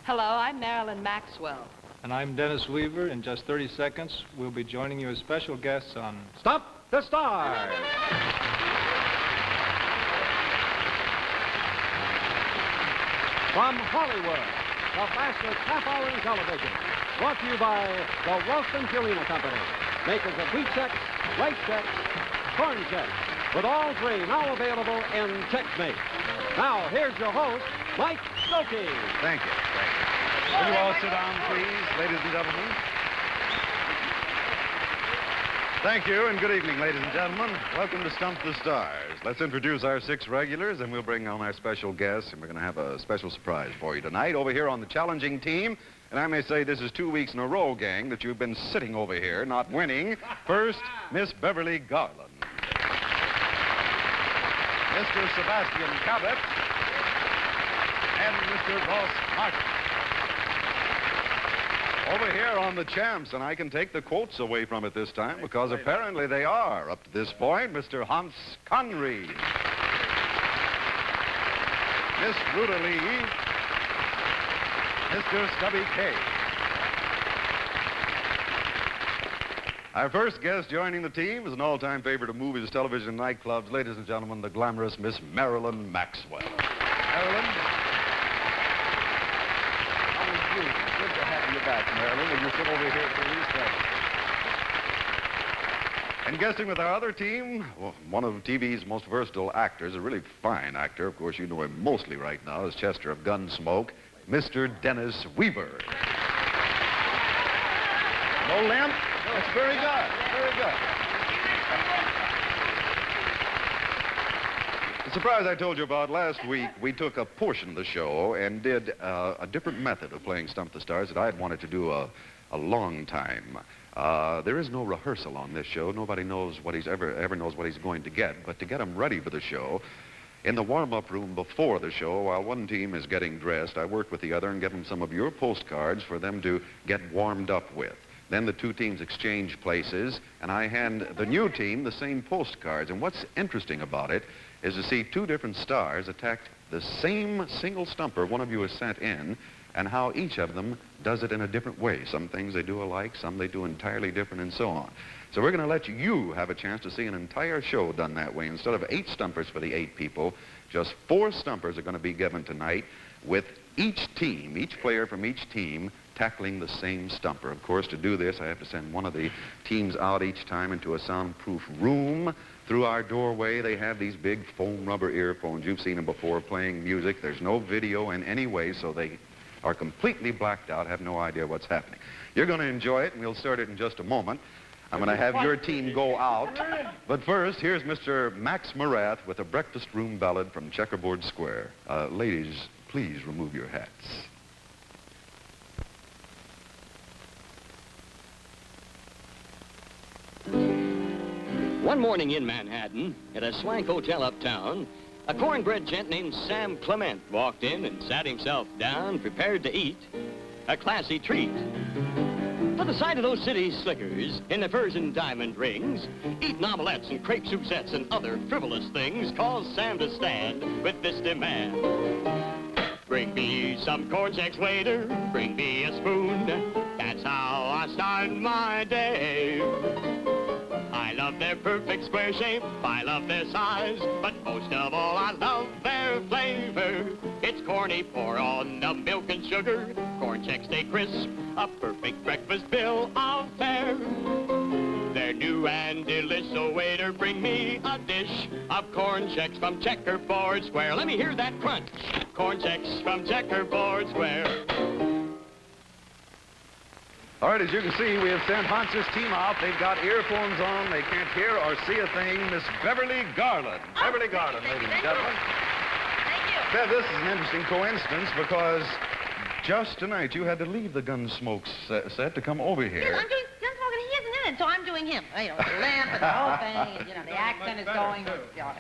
Hello, I'm Marilyn Maxwell. And I'm Dennis Weaver. In just 30 seconds, we'll be joining you as special guests on Stump the Stars. From Hollywood, the fastest half hour in television. Brought to you by the Walston Purina Company. Makers of wheat checks, rice checks, corn checks. With all three now available in Checkmate. Now, here's your host, Mike Stokey. Thank you. Will you all sit down, please, ladies and gentlemen? Thank you, and good evening, ladies and gentlemen. Welcome to Stump the Stars. Let's introduce our 6 regulars, and we'll bring on our special guests, and we're going to have a special surprise for you tonight over here on the challenging team. And I may say this is 2 weeks in a row, gang, that you've been sitting over here, not winning. First, Miss Beverly Garland. Mr. Sebastian Cabot. And Mr. Ross Martin. Over here on the champs, and I can take the quotes away from it this time because apparently they are, up to this point, Mr. Hans Conried, Miss Ruda Lee, Mr. Stubby Kaye. Our first guest joining the team is an all-time favorite of movies, television, and nightclubs. Ladies and gentlemen, the glamorous Miss Marilyn Maxwell. Marilyn? Good to have you back, Marilyn. Will you sit over here, please? And guesting with our other team, one of TV's most versatile actors, a really fine actor. Of course, you know him mostly right now as Chester of Gunsmoke, Mr. Dennis Weaver. No limp? That's very good. Very good. The surprise I told you about last week, we took a portion of the show and did a different method of playing Stump the Stars that I had wanted to do a long time. There is no rehearsal on this show. Nobody knows what he's ever knows what he's going to get. But to get him ready for the show, in the warm-up room before the show, while one team is getting dressed, I work with the other and get them some of your postcards for them to get warmed up with. Then the 2 teams exchange places, and I hand the new team the same postcards. And what's interesting about it is to see 2 different stars attack the same single stumper one of you has sent in, and how each of them does it in a different way. Some things they do alike, some they do entirely different, and so on. So we're going to let you have a chance to see an entire show done that way. Instead of 8 stumpers for the 8 people, just 4 stumpers are going to be given tonight, with each team, each player from each team, tackling the same stumper. Of course, to do this, I have to send one of the teams out each time into a soundproof room. Through our doorway, they have these big foam rubber earphones. You've seen them before playing music. There's no video in any way, so they are completely blacked out, have no idea what's happening. You're going to enjoy it, and we'll start it in just a moment. I'm going to have your team go out. But first, here's Mr. Max Morath with a breakfast room ballad from Checkerboard Square. Ladies, please remove your hats. One morning in Manhattan, at a swank hotel uptown, a cornbread gent named Sam Clement walked in and sat himself down, prepared to eat a classy treat. For the sight of those city slickers in their furs and diamond rings, eating omelettes and crepe Suzettes and other frivolous things, caused Sam to stand with this demand. Bring me some corn checks, waiter, bring me a spoon. That's how I start my day. I love their perfect square shape, I love their size, but most of all I love their flavor. It's corny, pour on the milk and sugar, corn checks stay crisp, a perfect breakfast bill of fare. They're new and delicious, so waiter, bring me a dish of corn checks from Checkerboard Square. Let me hear that crunch. Corn checks from Checkerboard Square. All right, as you can see, we have sent Hans's team out. They've got earphones on. They can't hear or see a thing. Miss Beverly Garland. Beverly Garland, ladies and gentlemen. Thank you. Bev, this is an interesting coincidence because just tonight you had to leave the Gunsmoke set to come over here. Yes, I'm doing Gunsmoke, and he isn't in it, so I'm doing him. You know, the lamp and the whole thing, and, you know, the accent is going.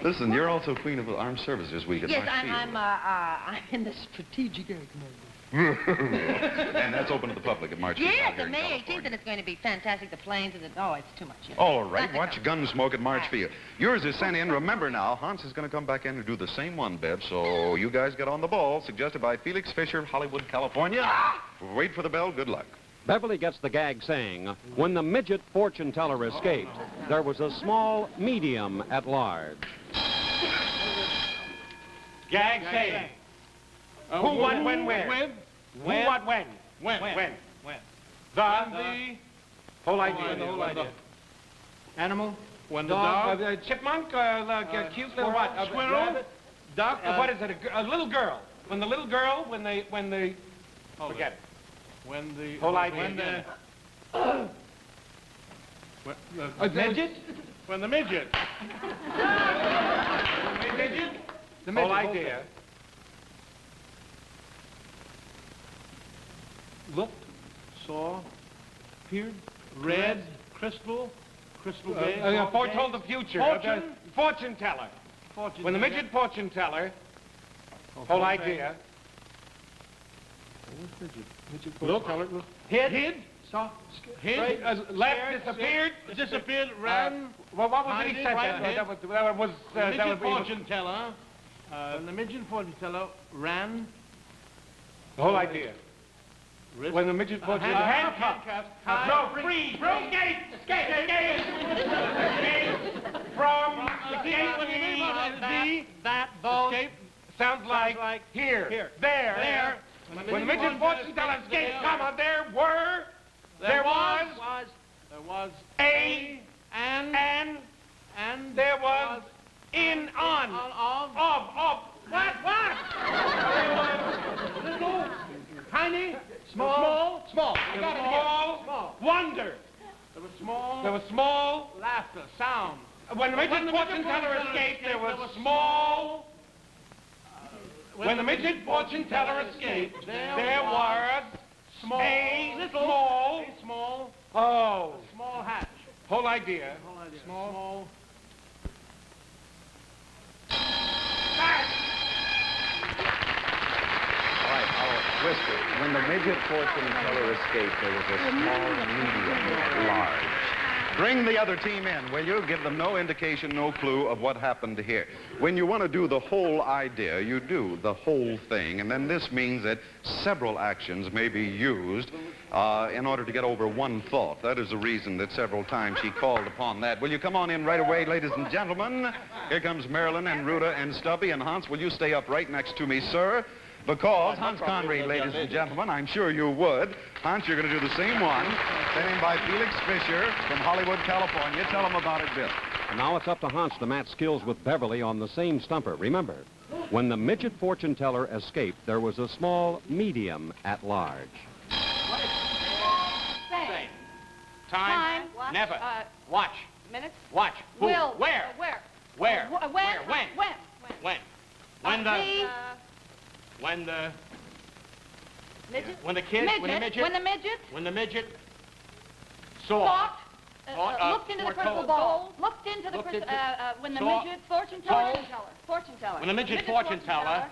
Listen, you're also Queen of the Armed Services Week at Yes, my field. I'm in the strategic air command. And that's open to the public at March 5th. Yes, out here on in May California. 18th, and it's going to be fantastic. The planes and the... Oh, it's too much. You know. All right, Nothing watch else. Gunsmoke at March Field. Yours is sent in. Remember now, Hans is going to come back in and do the same one, Bev, so you guys get on the ball. Suggested by Felix Fisher, Hollywood, California. Wait for the bell. Good luck. Beverly gets the gag saying, when the midget fortune teller escaped, there was a small medium at large. Gag saying. Who, what, when, where? Who, what, when? When? The whole idea. The whole idea. Animal? When Dog? Chipmunk? Cute little what? Squirrel? Rabbit? Duck? What is it? A little girl. When the little girl, when they... Forget it. When the Whole idea. Midget? When the midget. Midget? The Whole midget. idea. Looked, saw, appeared, read, crystal gate. Foretold the future. Fortune teller. When the midget fortune teller, whole idea. Look, Hid? saw, Hid? Left, disappeared? disappeared, ran. Well, what was it he hiding, said? right, That was... the that midget would be... fortune teller. When the midget fortune teller ran. The whole idea. Wrist, When the midget fortune... handcuffs. No, free! Escape! Escape! From the gate, escape. Sounds like here, there. When the midget fortune teller escaped, comma, there was a, and there was in, on, of. What? Little, tiny, Small. I got it. Small. Wonder. There was small. There was small. Laughter, sound. When the midget fortune teller escaped, there was small. When the midget fortune teller escaped, there was Small. a small. Oh, Small hatch. whole idea. Small. All right, our twister. When the midget fortune teller escaped, there was a small, medium, large. Bring the other team in, will you? Give them no indication, no clue of what happened here. When you want to do the whole idea, you do the whole thing, and then this means that several actions may be used in order to get over one thought. That is the reason that several times she called upon that. Will you come on in right away, ladies and gentlemen? Here comes Marilyn and Ruta and Stubby, and Hans, will you stay up right next to me, sir? Because Hans Conried, ladies and gentlemen, I'm sure you would. Hans, you're going to do the same one. Sent in by Felix Fisher from Hollywood, California. Tell them about it, Bill. And now it's up to Hans to match skills with Beverly on the same stumper. Remember, when the midget fortune teller escaped, there was a small medium at large. Say. Time. Watch. Never. Watch. Minutes. Watch. Who? Will. Where? When? When? When the... The When the... midget. When the kid... Midget. When the midget... When the midget When the midget... Saw. thought, Thought, looked into the crystal foretold. ball. Looked into the Looked crystal... into- when the saw- midget fortune teller. told. Fortune teller. When the midget fortune teller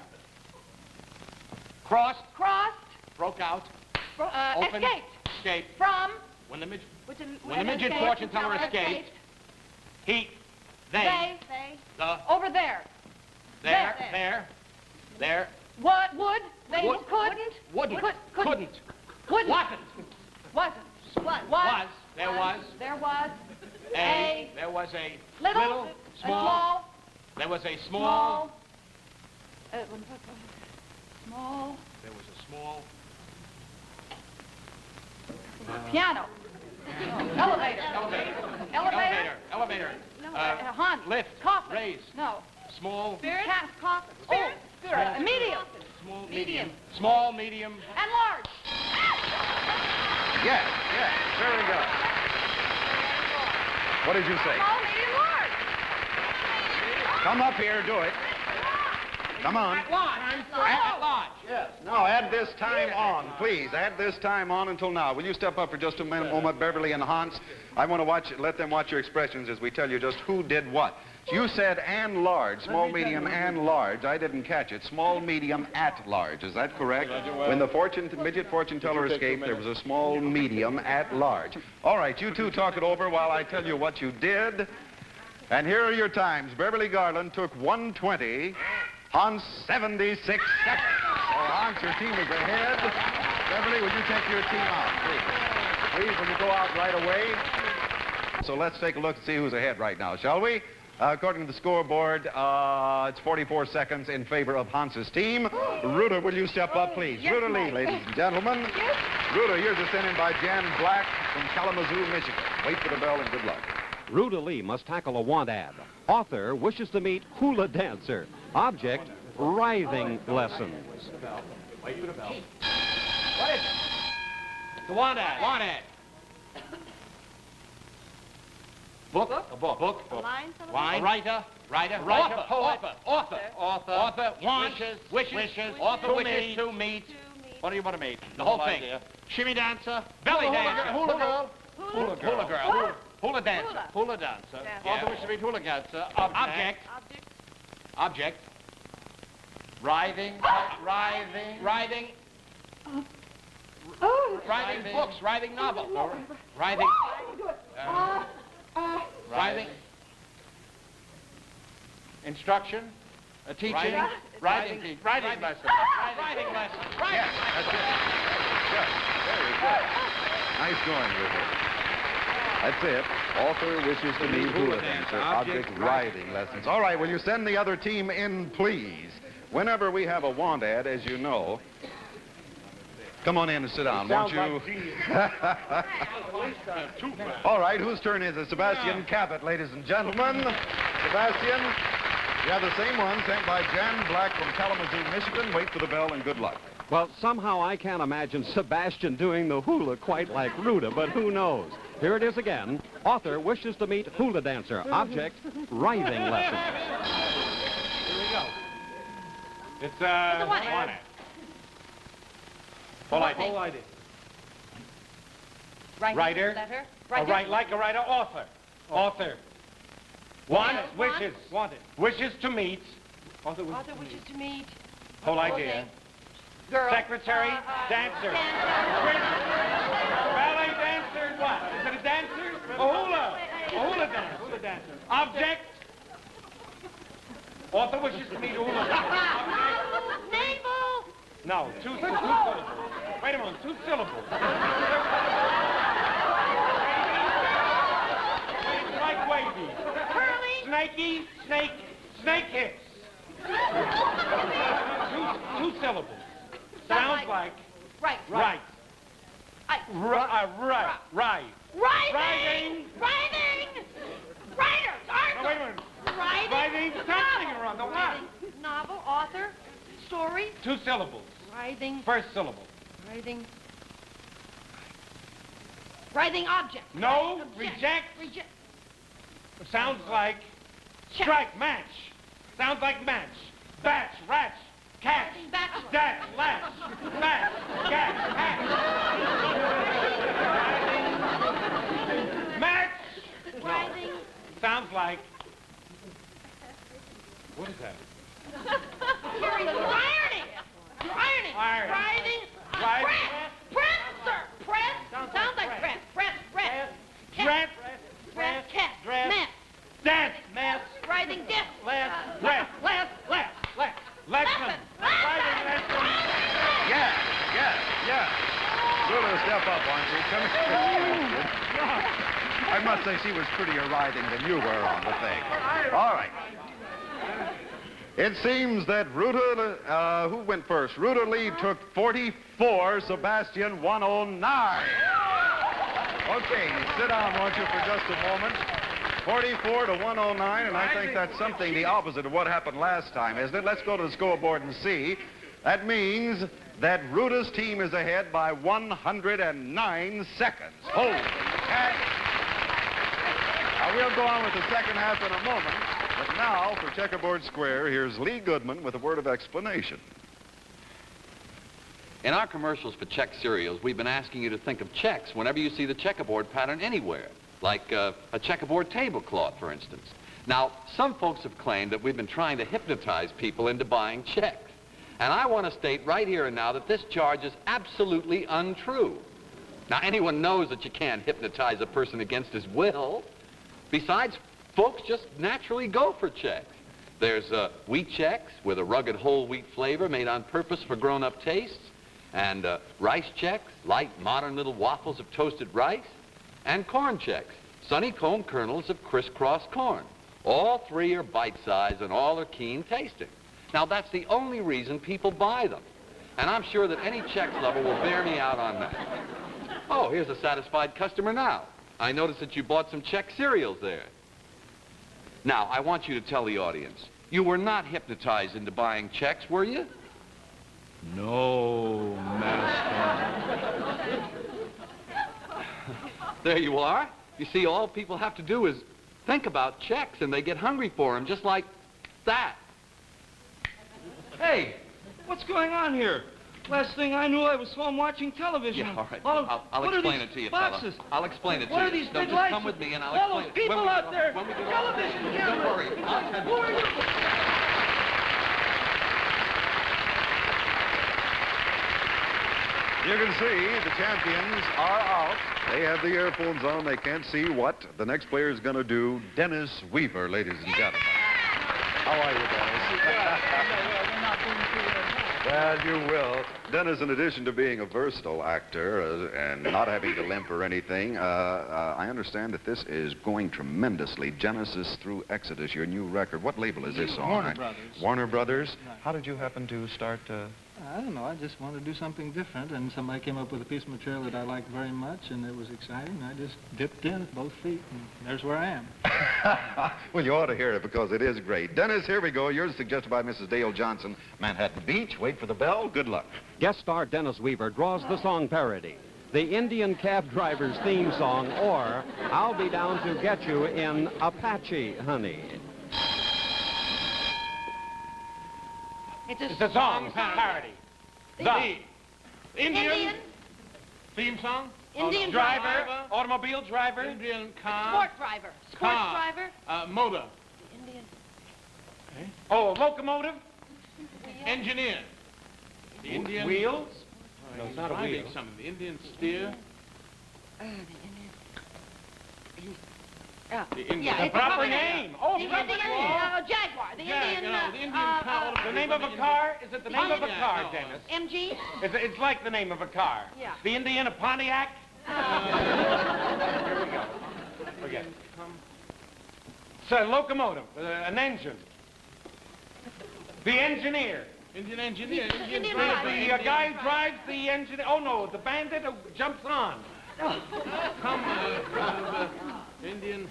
crossed, crossed. broke out, opened, Escaped. escaped. From. When the midget... When the midget fortune teller escaped, he... They. The... Over there. There. What? Would. They Would. couldn't. Wouldn't. Couldn't. Wasn't. Wasn't. Was. There was. There was. There was a... Little. Small. There was a small... Small. There was a small... Piano. Elevator. Elevator. No. Hunt. Lift. Coffin. Raise. No. Small... Spirit. Coffin. Spirit. Spirit. Medium. Small, medium. Small, medium. And large. Yes, very good. What did you say? Small, medium, large. Come up here, do it. Come on. At large. Yes. Now, add this time on, please. Add this time on until now. Will you step up for just a moment, Beverly and Hans? I want to let them watch your expressions as we tell you just who did what. You said and large, small, medium, and large. I didn't catch it. Small, medium, at large. Is that correct? When the midget fortune teller escaped, there was a small, medium, at large. All right, you two talk it over while I tell you what you did. And here are your times. Beverly Garland took 1:20 on 76 seconds. So, Hans, your team is ahead. Beverly, will you take your team out, please? Please, will you go out right away? So let's take a look and see who's ahead right now, shall we? According to the scoreboard, it's 44 seconds in favor of Hans's team. Ruta, will you step up, please? Yes, Ruda Lee, ladies and gentlemen. Yes. Ruta, yours is sent in by Jan Black from Kalamazoo, Michigan. Wait for the bell and good luck. Ruda Lee must tackle a want ad. Author wishes to meet hula dancer. Object, writhing lessons. Wait for the bell. What is it? The want ad. Want ad. Book? A book. Book. Lines on a Wine. A writer. Writer. Poet. Author. Wants. Wishes. Author wishes to meet. What do you want to meet? The whole thing. Shimmy dancer. Belly dancer. Hula girl. Hula girl. Hula dancer. Hula dancer. Author wishes to meet hula dancer. Object. Writhing. Writhing books. Writhing novel. Writhing. Writhing. Instruction. Teaching. Writing lesson. Writing lesson. Yes, that's it. Good. Very good. Nice going with it. That's it. Author wishes to meet hula dancer. Object, writhing lessons. All right, will you send the other team in, please? Whenever we have a want ad, as you know, come on in and sit down, won't you? All right, whose turn is it? Sebastian Cabot, ladies and gentlemen. Sebastian, you have the same one sent by Jan Black from Kalamazoo, Michigan. Wait for the bell and good luck. Well, somehow I can't imagine Sebastian doing the hula quite like Ruta, but who knows? Here it is again. Author wishes to meet hula dancer. Object, writhing lessons. Here we go. It's a what? Want ad. Whole idea. Writer. Letter. Like a writer. Author. Wanted. Wishes. Wanted. Wishes to meet. Author wishes to meet. Whole idea. Girl. Secretary. Dancer. Ballet dancer. What? Is it a dancer? A hula. A hula dancer. Hula dancer. Object. Author wishes to meet a hula dancer. Naval. No, two syllables. Wait a moment, 2 syllables. Like wavy. Curly. Snaky, snake hips. 2 syllables. Sounds like Right. right. Right. Writing. Writers. No, wait a minute. Writing. Something around the what? Novel. Author. Story. 2 syllables. Writhing. First syllable. Writhing object. No, Reject. Sounds like strike, match. Sounds like match. Batch, ratch, catch. Bachelor. Dash, latch, match, catch, hatch. Match. Writhing. Sounds like. What is that? Ironing. Iron. Writhing. Right. Press, sir. Press. Sounds like press. Dress. Cat. Dress. Mess. Dance. Mess. Writhing disc. Lesson. Lesson. Writing lesson. Yes. Ruta, step up, aren't you? I must say she was prettier writhing than you were on the thing. All right. It seems that Ruta, who went first? Ruda Lee took 44, Sebastian 109. Okay, sit down, won't you, for just a moment. 44 to 109, and I think that's something the opposite of what happened last time, isn't it? Let's go to the scoreboard and see. That means that Ruta's team is ahead by 109 seconds. Holy cat. Now, we'll go on with the second half in a moment. But now, for Checkerboard Square, here's Lee Goodman with a word of explanation. In our commercials for Chex cereals, we've been asking you to think of Chex whenever you see the checkerboard pattern anywhere, like a checkerboard tablecloth, for instance. Now, some folks have claimed that we've been trying to hypnotize people into buying checks. And I want to state right here and now that this charge is absolutely untrue. Now, anyone knows that you can't hypnotize a person against his will. Besides, folks just naturally go for checks. There's wheat checks with a rugged whole wheat flavor made on purpose for grown-up tastes, and rice checks, light, modern little waffles of toasted rice, and corn checks, sunny comb kernels of crisscross corn. All three are bite-sized and all are keen tasting. Now, that's the only reason people buy them. And I'm sure that any checks lover will bear me out on that. Oh, here's a satisfied customer now. I noticed that you bought some check cereals there. Now, I want you to tell the audience, you were not hypnotized into buying checks, were you? No, Master. There you are. You see, all people have to do is think about checks, and they get hungry for them, just like that. Hey, what's going on here? Last thing I knew, I was home watching television. Yeah, all right. All I'll what are explain these it to you, boxes? fella. I'll explain it to you. What are these No, big just lights? come with me and I'll All explain those it. people When we out get there, when we get television Don't cameras. worry. I'll attend to Who are it. you? You can see the champions are out. They have the earphones on. They can't see what the next player is going to do. Dennis Weaver, ladies and gentlemen. How are you, Dennis? Well, you will. Dennis, in addition to being a versatile actor and not having to limp or anything, I understand that this is going tremendously. Genesis through Exodus, your new record. What label is this on? Warner Brothers. Warner Brothers? Right. How did you happen to start... I don't know. I just wanted to do something different, and somebody came up with a piece of material that I liked very much, and it was exciting. I just dipped in with both feet, and there's where I am. Well, you ought to hear it because it is great. Dennis, here we go. Yours suggested by Mrs. Dale Johnson, Manhattan Beach. Wait for the bell. Good luck. Guest star Dennis Weaver draws the song parody, the Indian cab driver's theme song, or I'll Be Down to Get You in Apache, Honey. It's a song parody. The Indian theme song. Indian driver, automobile driver, Indian car. Sport driver. Sports Car. driver. Motor. Indian. oh, a locomotive, Engineer. The Indian... wheels. No, it's not a driving wheel. something. The Indian steer. The Indian. The Indian... Yeah, The it's a proper proper name. Oh, The proper Indian name. Jaguar. The Indian. the Indian car. The name of a car? Is it the name of a car, no. Dennis? MG. It's like the name of a car. Yeah. The Indiana Pontiac? Here we go. Forget it. It's a locomotive, an engine. The engineer. Indian engineer. Indian The driver. guy who drives the engine. Oh, no, the bandit who jumps on. Indian...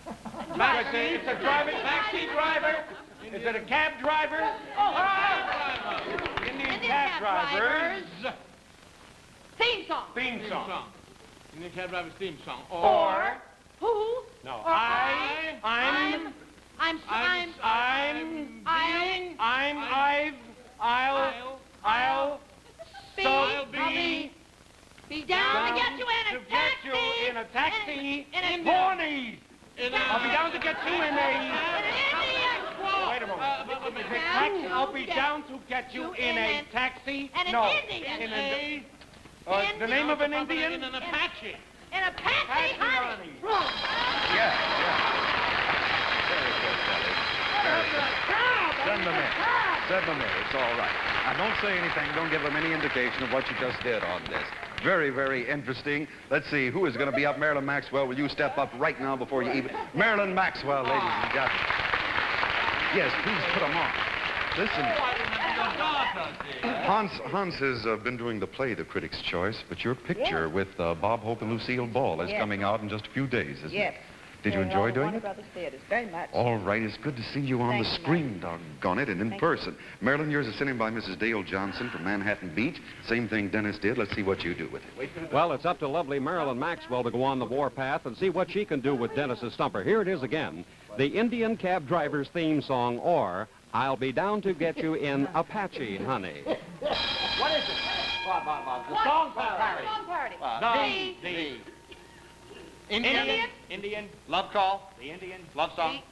It's a taxi driver. Is it a cab driver? Indian cab drivers. Theme song. Theme song. Indian cab driver's theme song. Or Who? no, Or I'm I'll be down to get you in a taxi. in ponies. I'll be down to get you in a... Wait a moment. I'll be down to get you in a taxi. And an No, Indian. in a... the name of an Indian? An Apache. In a Patsy, honey. Yeah. Very good, Dennis. Very good. Send them in. Send them in. It's all right. Now, don't say anything. Don't give them any indication of what you just did on this. Very, very interesting. Let's see. Who is going to be up? Marilyn Maxwell. Will you step up right now before you even... Marilyn Maxwell, ladies and gentlemen. Yes, please put them on. Listen. Hans has been doing the play, The Critics' Choice, but your picture with Bob Hope and Lucille Ball is coming out in just a few days, isn't it? Did you enjoy doing it? Brothers Theaters, very much. All right, it's good to see you on the Thank you, screen, doggone it, and in person. Marilyn, yours is sent in by Mrs. Dale Johnson from Manhattan Beach. Same thing Dennis did. Let's see what you do with it. Well, it's up to lovely Marilyn Maxwell to go on the warpath and see what she can do with Dennis's stumper. Here it is again, the Indian cab driver's theme song, or I'll Be Down to Get You in Apache, Honey. What is it? The song parody. Song parody. Indian. Love call. The Indian. Love song.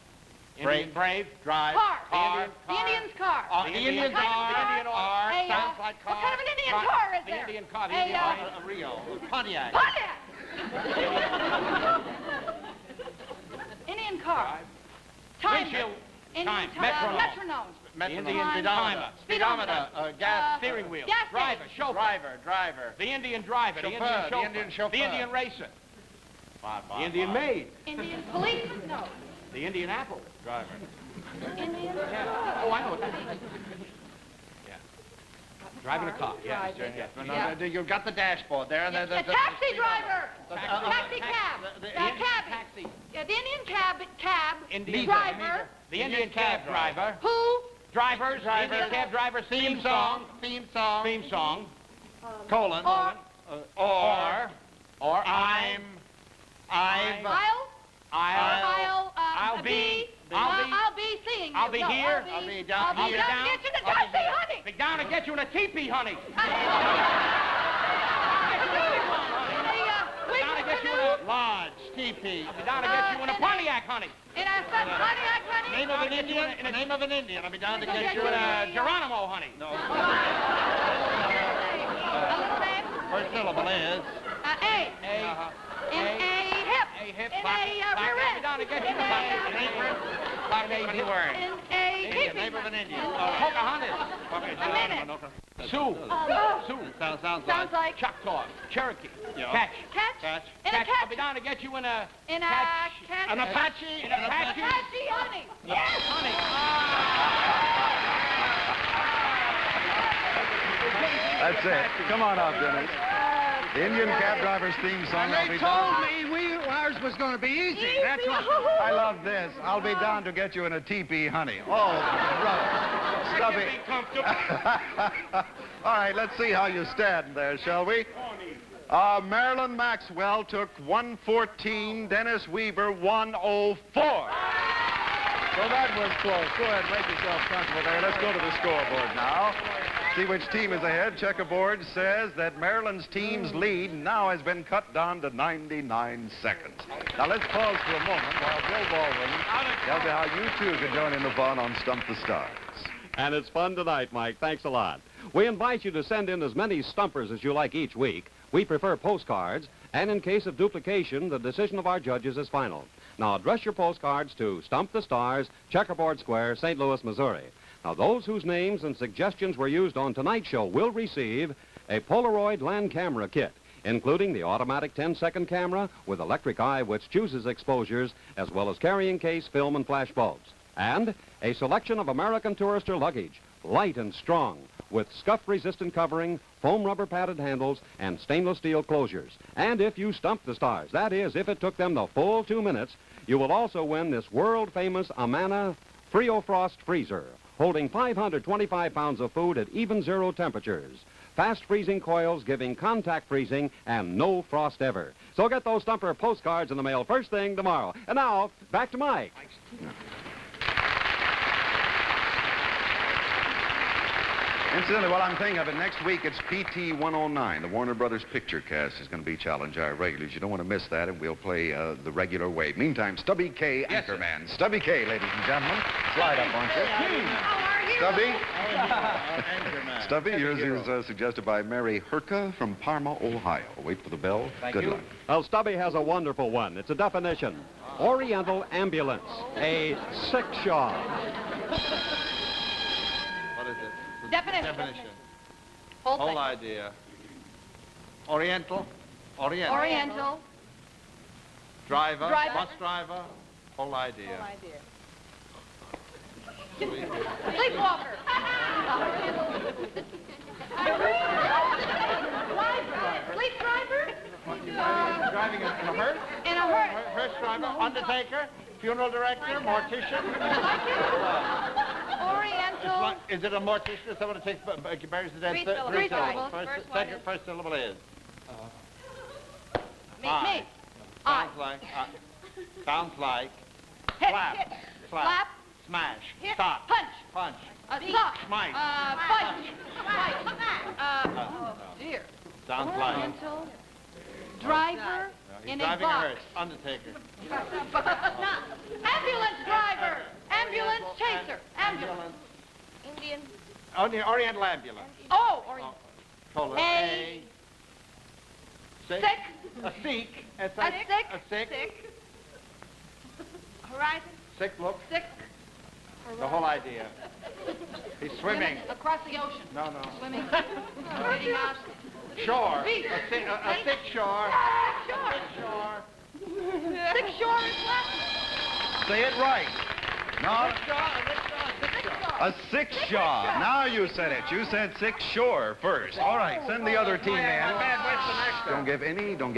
Brave. Drive. Car. The Indian's car. The Indian car. The Indian R. Sounds like car. What kind of an Indian car is there? The Indian car. The Indian Rio. Pontiac. Indian car. Windshield. Time. Metronome. Indian timer. Speedometer. Gas. Steering wheel. Gas Driver. Chauffeur. Driver. The Indian driver. The Indian chauffeur. The Indian racer. The Indian maid. Indian policeman. No. The Indian apple driver. Indian. Yeah. Oh, I know what that is. Yeah. Driving a car. Yeah. You've got the dashboard there. The taxi driver. Taxi cab. Taxi. The Indian cab driver. The Indian cab driver. Who? Drivers. Indian cab driver. Theme song. Colon. Or. I'll be seeing you. I'll be here. I'll be down to get you in a taxi, honey. Be down to get you in a teepee, honey. Down to get you in a lodge, teepee. I'll be down to get you in a Pontiac, honey. In a Pontiac, honey? Name of an Indian. I'll be down to get you in a Geronimo, honey. No. A little name? First syllable is? A. In a hip. A hip. In a rear end. Down to get you in a word. In a teepee. Name of an Indian. Pocahontas. A minute. Sioux. Sounds like Choctaw. Cherokee. Catch. In a catch. I'll be down to get you in a... In a catch. An Apache. An Apache, honey. Yes. Honey. That's it. Come on out, Dennis. The Indian cab driver's theme song. And they told me ours was going to be easy. That's what. I love this. I'll be down to get you in a teepee, honey. Oh, brother. Stubby. Be comfortable. All right, let's see how you stand there, shall we? Marilyn Maxwell took 114. Dennis Weaver, 104. So that was close. Go ahead, make yourself comfortable there. Let's go to the scoreboard now. See which team is ahead. Checkerboard says that Maryland's team's lead now has been cut down to 99 seconds. Now let's pause for a moment while Bill Baldwin tells you how you too can join in the fun on Stump the Stars. And it's fun tonight, Mike. Thanks a lot. We invite you to send in as many stumpers as you like each week. We prefer postcards, and in case of duplication, the decision of our judges is final. Now address your postcards to Stump the Stars, Checkerboard Square, St. Louis, Missouri. Now, those whose names and suggestions were used on tonight's show will receive a Polaroid land camera kit, including the automatic 10-second camera with electric eye which chooses exposures, as well as carrying case, film, and flash bulbs. And a selection of American Tourister luggage, light and strong, with scuff-resistant covering, foam rubber padded handles, and stainless steel closures. And if you stump the stars, that is, if it took them the full 2 minutes, you will also win this world-famous Amana Frio-Frost freezer, holding 525 pounds of food at even zero temperatures. Fast freezing coils giving contact freezing and no frost ever. So get those Stumper postcards in the mail first thing tomorrow. And now, back to Mike. Incidentally, while I'm thinking of it, next week it's PT 109. The Warner Brothers Picture Cast is going to be challenge our regulars. You don't want to miss that, and we'll play the regular way. Meantime, Stubby Kaye, Anchorman. Stubby Kaye, ladies and gentlemen. Slide up, won't you? Stubby? Stubby, yours is suggested by Mary Herka from Parma, Ohio. Wait for the bell. Good luck. Well, Stubby has a wonderful one. It's a definition. Oriental ambulance. A sick shop. What is it? Definition. Whole idea. Oriental. Driver. Bus driver. Whole idea. Sleepwalker. Sleep driver. Driving in a hearse? In a hearse. Hearse driver. Undertaker. Funeral director. Mortician. Oriental. Is it a mortician or someone who takes buries the dead? Three syllables. First syllable is. Me. Sounds like. Hit. Slap. Hit. Slap. Smash. Hit. Stop. Punch. Punch. Sock. Smite. Punch. Oh, dear. Sounds like. Oriental. Driver. In driving a a box. hearse. Undertaker. No. Ambulance driver. Ambulance chaser. Ambulance. Indian. Oriental ambulance. Oh, Orient. Hold on. A. Sick. Sick. A Sikh. A sick. A sick. Sick. Horizon. Sick look. Sick. The whole idea. He's swimming. Across the ocean. No. Swimming. Getting out. Shore. Beach. A sick shore. Shore. Shore. Sick shore is Latin. Say it right. No, a six shaw. Now you said it. You said six shore first. All right, send the other team in. Don't give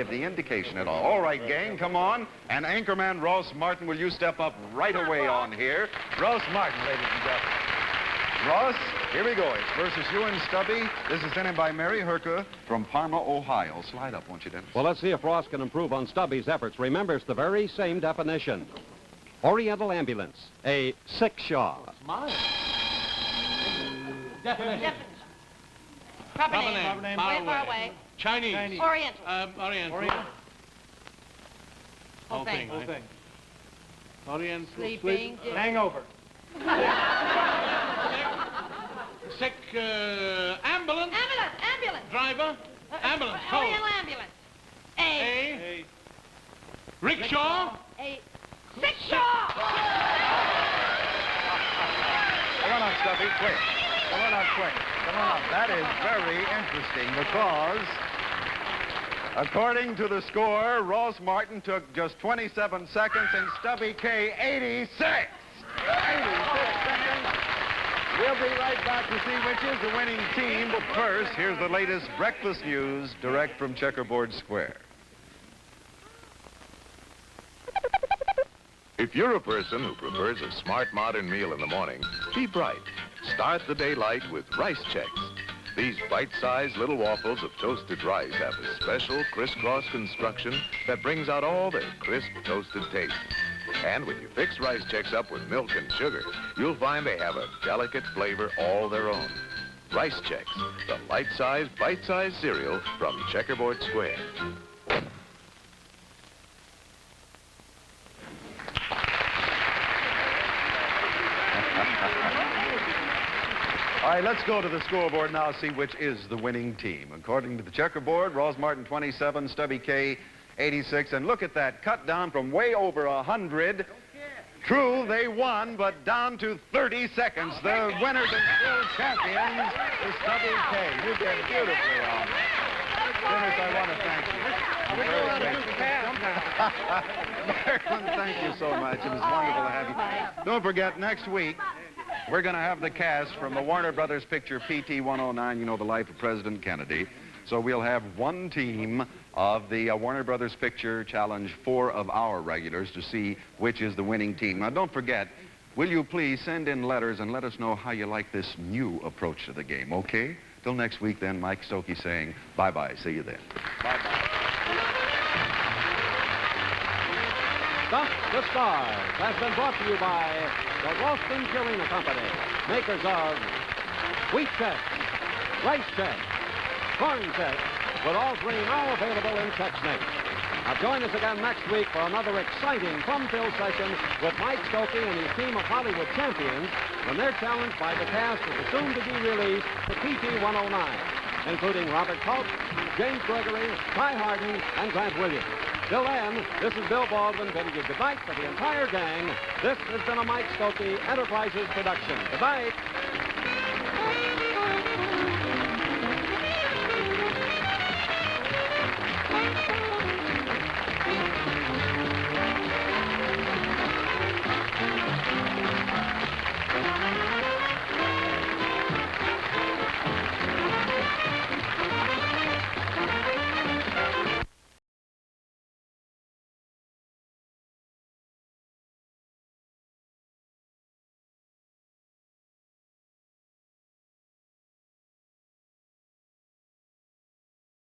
the indication at all. All right, gang, come on. And anchorman Ross Martin, will you step up right away on here? Ross Martin, ladies and gentlemen. Ross, here we go. It's versus you and Stubby. This is sent in by Mary Herka from Parma, Ohio. Slide up, won't you, Dennis? Well, let's see if Ross can improve on Stubby's efforts. Remember, it's the very same definition. Oriental ambulance, a six-shaw. Mine. Definition. Proper name. Way far away. Chinese. Oriental. Oriental. Whole thing. Oriental. Sleeping. Hangover. Sick, ambulance. Ambulance. Driver. Ambulance. Cold. Oriental ambulance. A. Rickshaw. A. Sick shaw. Come on up, Stubby, quick. Come on up, quick. Come on up. That is very interesting because, according to the score, Ross Martin took just 27 seconds and Stubby Kaye 86. 86 seconds. We'll be right back to see which is the winning team. But first, here's the latest breakfast news direct from Checkerboard Square. If you're a person who prefers a smart, modern meal in the morning, be bright. Start the day light with Rice Chex. These bite-sized little waffles of toasted rice have a special crisscross construction that brings out all their crisp, toasted taste. And when you fix Rice Chex up with milk and sugar, you'll find they have a delicate flavor all their own. Rice Chex, the light-sized, bite-sized cereal from Checkerboard Square. All right, let's go to the scoreboard now, see which is the winning team. According to the checkerboard, Ross Martin 27, Stubby Kaye 86, and look at that, cut down from way over 100. True, they won, but down to 30 seconds. The winners and still champions is Stubby Kaye. You did beautifully on Dennis, I want to thank you. Marilyn, thank you so much. It was wonderful to have you. Don't forget, next week, we're going to have the cast from the Warner Brothers picture PT 109, you know, The Life of President Kennedy. So we'll have one team of the Warner Brothers picture challenge 4 of our regulars to see which is the winning team. Now, don't forget, will you please send in letters and let us know how you like this new approach to the game, okay? Till next week, then, Mike Stokey saying bye-bye. See you then. Bye-bye. Stump the Stars has been brought to you by the Ralston Purina Company, makers of Wheat Chex, Rice Chex, Corn Chex, with all 3 now available in Chex Mix. Now join us again next week for another exciting fun-filled session with Mike Stokey and his team of Hollywood champions when they're challenged by the cast of the soon-to-be-released The PT 109, including Robert Culp, James Gregory, Ty Harden, and Grant Williams. Till then, this is Bill Baldwin bidding you good night for the entire gang. This has been a Mike Stokey Enterprises production. Good night.